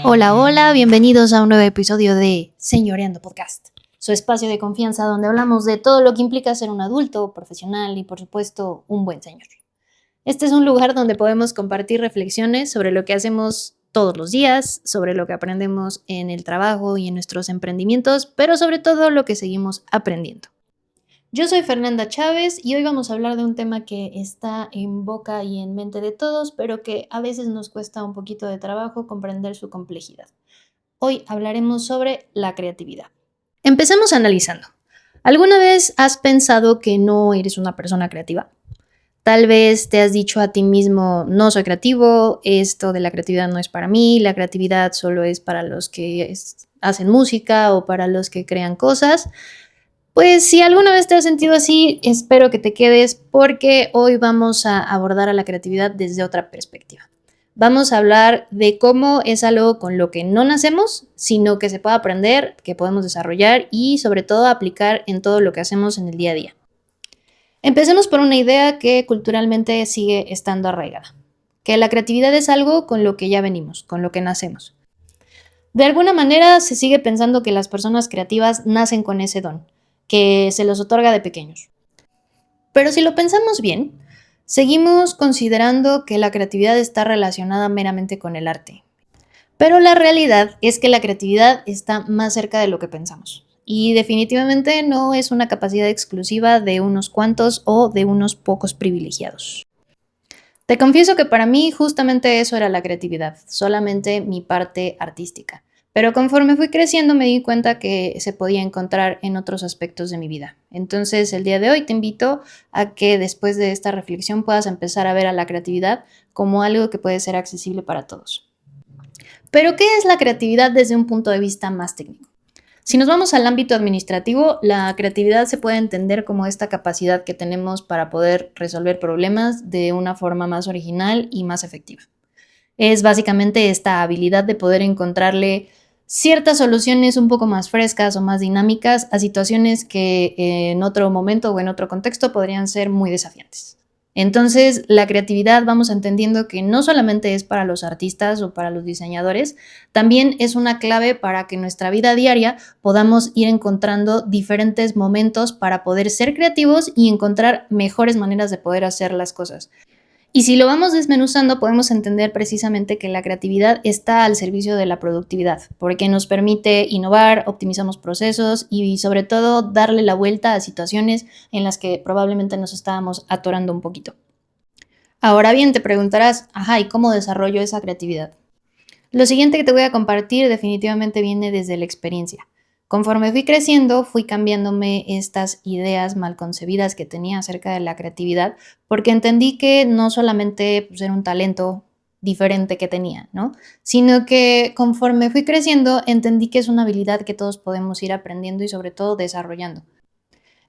Hola, hola, bienvenidos a un nuevo episodio de Señoreando Podcast, su espacio de confianza donde hablamos de todo lo que implica ser un adulto, profesional y, por supuesto, un buen señor. Este es un lugar donde podemos compartir reflexiones sobre lo que hacemos todos los días, sobre lo que aprendemos en el trabajo y en nuestros emprendimientos, pero sobre todo lo que seguimos aprendiendo. Yo soy Fernanda Chávez y hoy vamos a hablar de un tema que está en boca y en mente de todos, pero que a veces nos cuesta un poquito de trabajo comprender su complejidad. Hoy hablaremos sobre la creatividad. Empecemos analizando. ¿Alguna vez has pensado que no eres una persona creativa? Tal vez te has dicho a ti mismo, no soy creativo, esto de la creatividad no es para mí, la creatividad solo es para los que hacen música o para los que crean cosas. Pues si alguna vez te has sentido así, espero que te quedes porque hoy vamos a abordar a la creatividad desde otra perspectiva. Vamos a hablar de cómo es algo con lo que no nacemos, sino que se puede aprender, que podemos desarrollar y sobre todo aplicar en todo lo que hacemos en el día a día. Empecemos por una idea que culturalmente sigue estando arraigada, que la creatividad es algo con lo que ya venimos, con lo que nacemos. De alguna manera se sigue pensando que las personas creativas nacen con ese don, que se los otorga de pequeños. Pero si lo pensamos bien, seguimos considerando que la creatividad está relacionada meramente con el arte. Pero la realidad es que la creatividad está más cerca de lo que pensamos. Y definitivamente no es una capacidad exclusiva de unos cuantos o de unos pocos privilegiados. Te confieso que para mí justamente eso era la creatividad, solamente mi parte artística. Pero conforme fui creciendo me di cuenta que se podía encontrar en otros aspectos de mi vida. Entonces el día de hoy te invito a que después de esta reflexión puedas empezar a ver a la creatividad como algo que puede ser accesible para todos. Pero ¿qué es la creatividad desde un punto de vista más técnico? Si nos vamos al ámbito administrativo, la creatividad se puede entender como esta capacidad que tenemos para poder resolver problemas de una forma más original y más efectiva. Es básicamente esta habilidad de poder encontrarle ciertas soluciones un poco más frescas o más dinámicas a situaciones que en otro momento o en otro contexto podrían ser muy desafiantes. Entonces, la creatividad vamos entendiendo que no solamente es para los artistas o para los diseñadores, también es una clave para que en nuestra vida diaria podamos ir encontrando diferentes momentos para poder ser creativos y encontrar mejores maneras de poder hacer las cosas. Y si lo vamos desmenuzando, podemos entender precisamente que la creatividad está al servicio de la productividad, porque nos permite innovar, optimizamos procesos y sobre todo darle la vuelta a situaciones en las que probablemente nos estábamos atorando un poquito. Ahora bien, te preguntarás, ¿y cómo desarrollo esa creatividad? Lo siguiente que te voy a compartir definitivamente viene desde la experiencia. Conforme fui creciendo, fui cambiándome estas ideas mal concebidas que tenía acerca de la creatividad, porque entendí que no solamente era un talento diferente que tenía, ¿no? Sino que conforme fui creciendo, entendí que es una habilidad que todos podemos ir aprendiendo y sobre todo desarrollando.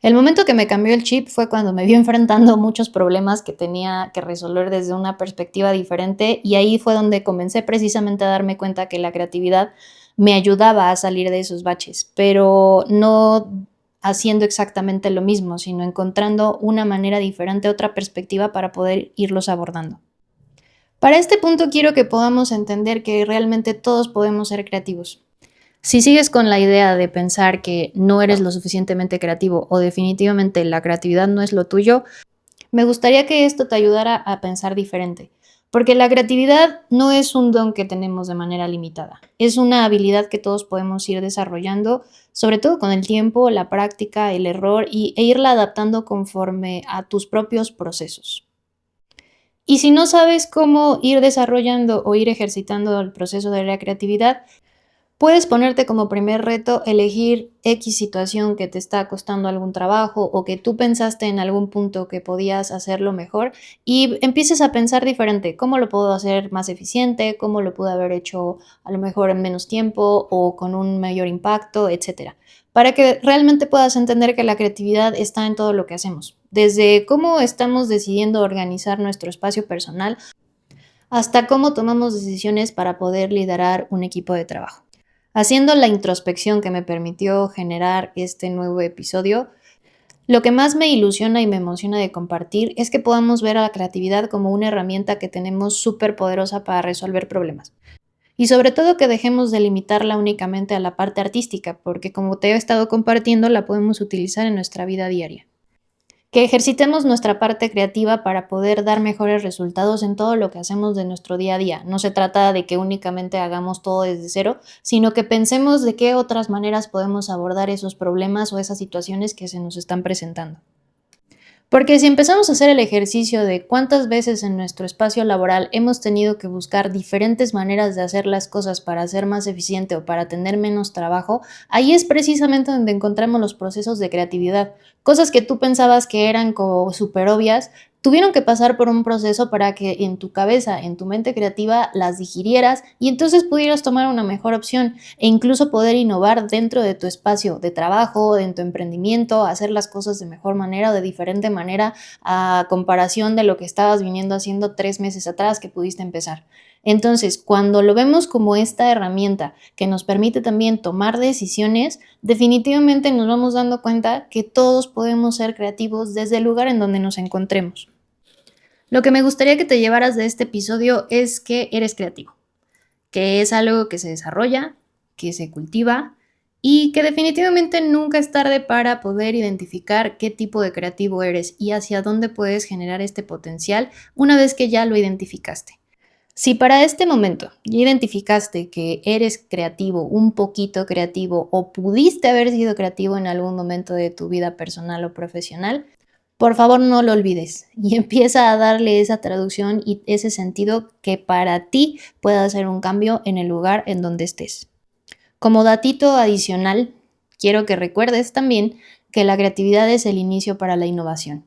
El momento que me cambió el chip fue cuando me vi enfrentando muchos problemas que tenía que resolver desde una perspectiva diferente y ahí fue donde comencé precisamente a darme cuenta que la creatividad me ayudaba a salir de esos baches, pero no haciendo exactamente lo mismo, sino encontrando una manera diferente, otra perspectiva para poder irlos abordando. Para este punto quiero que podamos entender que realmente todos podemos ser creativos. Si sigues con la idea de pensar que no eres lo suficientemente creativo o definitivamente la creatividad no es lo tuyo, me gustaría que esto te ayudara a pensar diferente, porque la creatividad no es un don que tenemos de manera limitada, es una habilidad que todos podemos ir desarrollando, sobre todo con el tiempo, la práctica, el error e irla adaptando conforme a tus propios procesos. Y si no sabes cómo ir desarrollando o ir ejercitando el proceso de la creatividad, puedes ponerte como primer reto elegir X situación que te está costando algún trabajo o que tú pensaste en algún punto que podías hacerlo mejor y empieces a pensar diferente, cómo lo puedo hacer más eficiente, cómo lo pude haber hecho a lo mejor en menos tiempo o con un mayor impacto, etcétera. Para que realmente puedas entender que la creatividad está en todo lo que hacemos, desde cómo estamos decidiendo organizar nuestro espacio personal hasta cómo tomamos decisiones para poder liderar un equipo de trabajo. Haciendo la introspección que me permitió generar este nuevo episodio, lo que más me ilusiona y me emociona de compartir es que podamos ver a la creatividad como una herramienta que tenemos súper poderosa para resolver problemas. Y sobre todo que dejemos de limitarla únicamente a la parte artística, porque como te he estado compartiendo, la podemos utilizar en nuestra vida diaria. Que ejercitemos nuestra parte creativa para poder dar mejores resultados en todo lo que hacemos de nuestro día a día. No se trata de que únicamente hagamos todo desde cero, sino que pensemos de qué otras maneras podemos abordar esos problemas o esas situaciones que se nos están presentando. Porque si empezamos a hacer el ejercicio de cuántas veces en nuestro espacio laboral hemos tenido que buscar diferentes maneras de hacer las cosas para ser más eficiente o para tener menos trabajo, ahí es precisamente donde encontramos los procesos de creatividad. Cosas que tú pensabas que eran como súper obvias, tuvieron que pasar por un proceso para que en tu cabeza, en tu mente creativa, las digirieras y entonces pudieras tomar una mejor opción e incluso poder innovar dentro de tu espacio de trabajo, en tu emprendimiento, hacer las cosas de mejor manera o de diferente manera a comparación de lo que estabas viniendo haciendo 3 meses atrás que pudiste empezar. Entonces, cuando lo vemos como esta herramienta que nos permite también tomar decisiones, definitivamente nos vamos dando cuenta que todos podemos ser creativos desde el lugar en donde nos encontremos. Lo que me gustaría que te llevaras de este episodio es que eres creativo, que es algo que se desarrolla, que se cultiva y que definitivamente nunca es tarde para poder identificar qué tipo de creativo eres y hacia dónde puedes generar este potencial una vez que ya lo identificaste. Si para este momento ya identificaste que eres creativo, un poquito creativo o pudiste haber sido creativo en algún momento de tu vida personal o profesional, por favor no lo olvides y empieza a darle esa traducción y ese sentido que para ti pueda hacer un cambio en el lugar en donde estés. Como datito adicional, quiero que recuerdes también que la creatividad es el inicio para la innovación.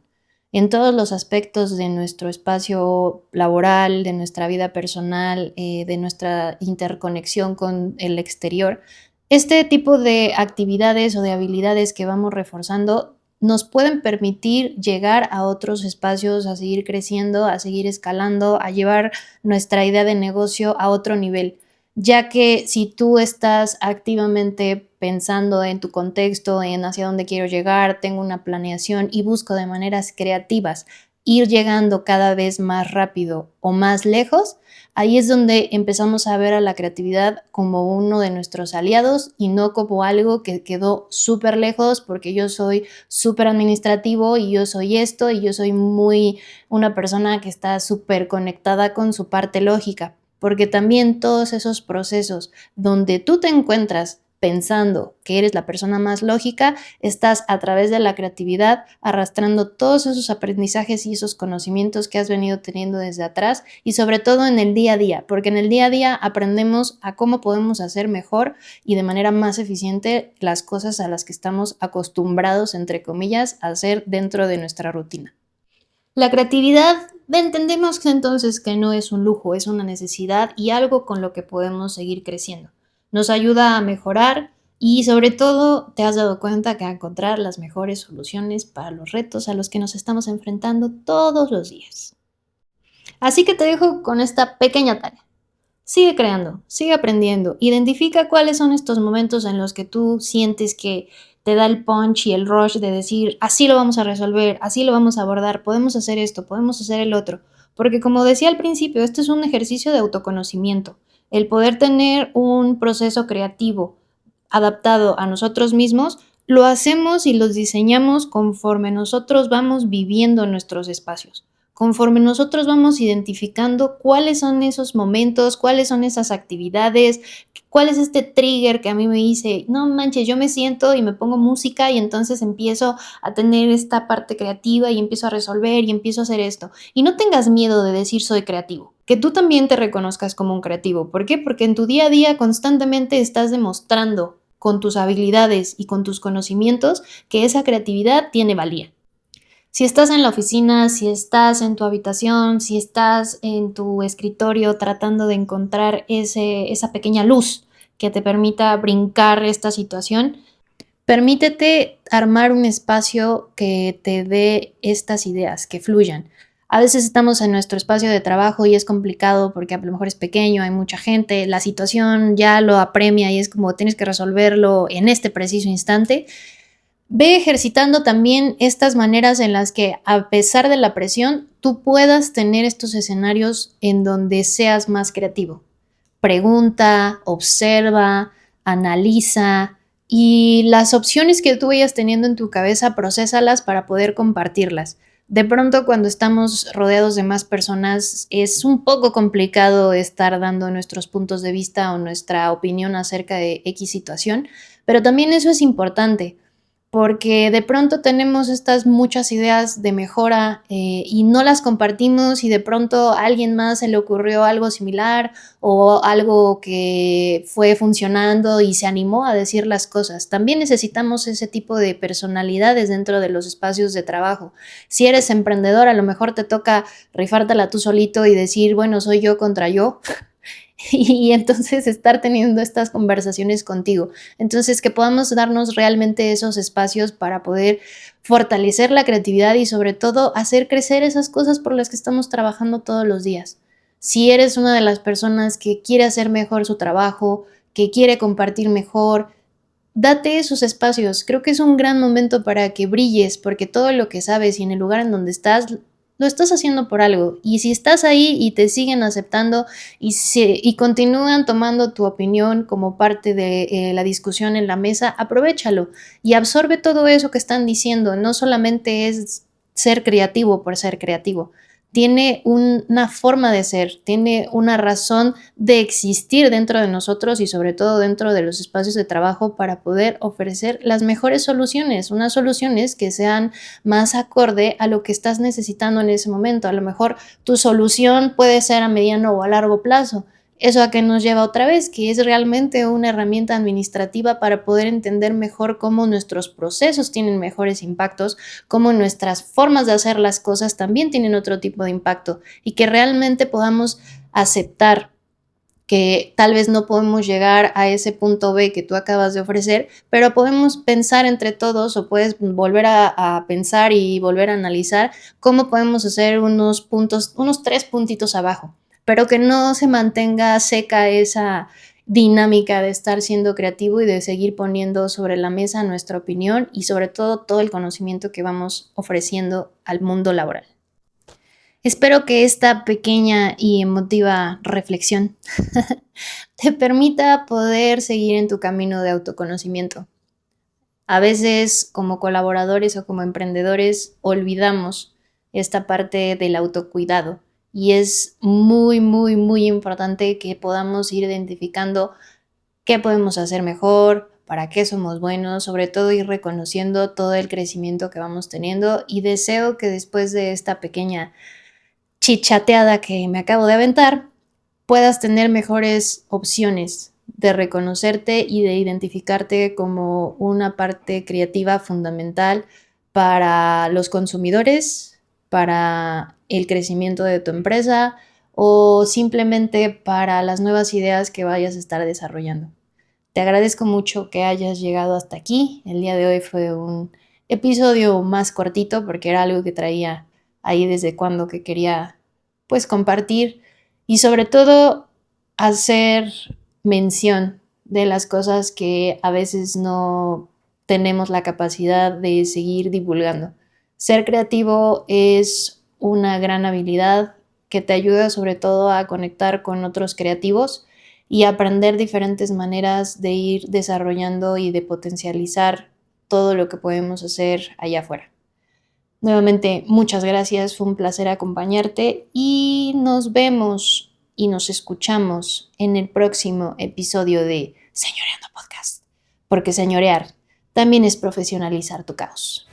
En todos los aspectos de nuestro espacio laboral, de nuestra vida personal, de nuestra interconexión con el exterior, este tipo de actividades o de habilidades que vamos reforzando nos pueden permitir llegar a otros espacios, a seguir creciendo, a seguir escalando, a llevar nuestra idea de negocio a otro nivel, ya que si tú estás activamente pensando en tu contexto, en hacia dónde quiero llegar, tengo una planeación y busco de maneras creativas ir llegando cada vez más rápido o más lejos, ahí es donde empezamos a ver a la creatividad como uno de nuestros aliados y no como algo que quedó súper lejos porque yo soy súper administrativo y yo soy esto y yo soy muy una persona que está súper conectada con su parte lógica, porque también todos esos procesos donde tú te encuentras pensando que eres la persona más lógica, estás a través de la creatividad arrastrando todos esos aprendizajes y esos conocimientos que has venido teniendo desde atrás y sobre todo en el día a día, porque en el día a día aprendemos a cómo podemos hacer mejor y de manera más eficiente las cosas a las que estamos acostumbrados, entre comillas, a hacer dentro de nuestra rutina. La creatividad entendemos entonces que no es un lujo, es una necesidad y algo con lo que podemos seguir creciendo. Nos ayuda a mejorar y sobre todo te has dado cuenta que a encontrar las mejores soluciones para los retos a los que nos estamos enfrentando todos los días. Así que te dejo con esta pequeña tarea. Sigue creando, sigue aprendiendo, identifica cuáles son estos momentos en los que tú sientes que te da el punch y el rush de decir, así lo vamos a resolver, así lo vamos a abordar, podemos hacer esto, podemos hacer el otro. Porque como decía al principio, este es un ejercicio de autoconocimiento. El poder tener un proceso creativo adaptado a nosotros mismos, lo hacemos y los diseñamos conforme nosotros vamos viviendo nuestros espacios. Conforme nosotros vamos identificando cuáles son esos momentos, cuáles son esas actividades, cuál es este trigger que a mí me dice, no manches, yo me siento y me pongo música y entonces empiezo a tener esta parte creativa y empiezo a resolver y empiezo a hacer esto. Y no tengas miedo de decir soy creativo, que tú también te reconozcas como un creativo. ¿Por qué? Porque en tu día a día constantemente estás demostrando con tus habilidades y con tus conocimientos que esa creatividad tiene valía. Si estás en la oficina, si estás en tu habitación, si estás en tu escritorio tratando de encontrar esa pequeña luz que te permita brincar esta situación, permítete armar un espacio que te dé estas ideas, que fluyan. A veces estamos en nuestro espacio de trabajo y es complicado porque a lo mejor es pequeño, hay mucha gente, la situación ya lo apremia y es como tienes que resolverlo en este preciso instante. Ve ejercitando también estas maneras en las que, a pesar de la presión, tú puedas tener estos escenarios en donde seas más creativo. pregunta, observa, analiza y las opciones que tú vayas teniendo en tu cabeza, prosésalas para poder compartirlas. De pronto, cuando estamos rodeados de más personas, es un poco complicado estar dando nuestros puntos de vista o nuestra opinión acerca de X situación, pero también eso es importante, porque de pronto tenemos estas muchas ideas de mejora y no las compartimos y de pronto a alguien más se le ocurrió algo similar o algo que fue funcionando y se animó a decir las cosas. También necesitamos ese tipo de personalidades dentro de los espacios de trabajo. Si eres emprendedor, a lo mejor te toca rifártela tú solito y decir, bueno, soy yo contra yo. Y entonces estar teniendo estas conversaciones contigo. Entonces, que podamos darnos realmente esos espacios para poder fortalecer la creatividad y sobre todo hacer crecer esas cosas por las que estamos trabajando todos los días. Si eres una de las personas que quiere hacer mejor su trabajo, que quiere compartir mejor, date esos espacios. Creo que es un gran momento para que brilles, porque todo lo que sabes y en el lugar en donde estás, lo estás haciendo por algo. Y si estás ahí y te siguen aceptando y continúan tomando tu opinión como parte de la discusión en la mesa, aprovéchalo y absorbe todo eso que están diciendo. No solamente es ser creativo por ser creativo. Tiene una forma de ser, tiene una razón de existir dentro de nosotros y sobre todo dentro de los espacios de trabajo para poder ofrecer las mejores soluciones, unas soluciones que sean más acorde a lo que estás necesitando en ese momento. A lo mejor tu solución puede ser a mediano o a largo plazo. ¿Eso a qué nos lleva otra vez? Que es realmente una herramienta administrativa para poder entender mejor cómo nuestros procesos tienen mejores impactos, cómo nuestras formas de hacer las cosas también tienen otro tipo de impacto y que realmente podamos aceptar que tal vez no podemos llegar a ese punto B que tú acabas de ofrecer, pero podemos pensar entre todos o puedes volver a pensar y volver a analizar cómo podemos hacer unos puntos, unos 3 puntitos abajo, pero que no se mantenga seca esa dinámica de estar siendo creativo y de seguir poniendo sobre la mesa nuestra opinión y sobre todo el conocimiento que vamos ofreciendo al mundo laboral. Espero que esta pequeña y emotiva reflexión te permita poder seguir en tu camino de autoconocimiento. A veces, como colaboradores o como emprendedores, olvidamos esta parte del autocuidado y es muy, muy, muy importante que podamos ir identificando qué podemos hacer mejor, para qué somos buenos, sobre todo ir reconociendo todo el crecimiento que vamos teniendo y deseo que después de esta pequeña chichateada que me acabo de aventar, puedas tener mejores opciones de reconocerte y de identificarte como una parte creativa fundamental para los consumidores, para el crecimiento de tu empresa o simplemente para las nuevas ideas que vayas a estar desarrollando. Te agradezco mucho que hayas llegado hasta aquí. El día de hoy fue un episodio más cortito porque era algo que traía ahí desde cuando que quería pues compartir y sobre todo hacer mención de las cosas que a veces no tenemos la capacidad de seguir divulgando. Ser creativo es una gran habilidad que te ayuda sobre todo a conectar con otros creativos y aprender diferentes maneras de ir desarrollando y de potencializar todo lo que podemos hacer allá afuera. Nuevamente, muchas gracias, fue un placer acompañarte y nos vemos y nos escuchamos en el próximo episodio de Señoreando Podcast, porque señorear también es profesionalizar tu caos.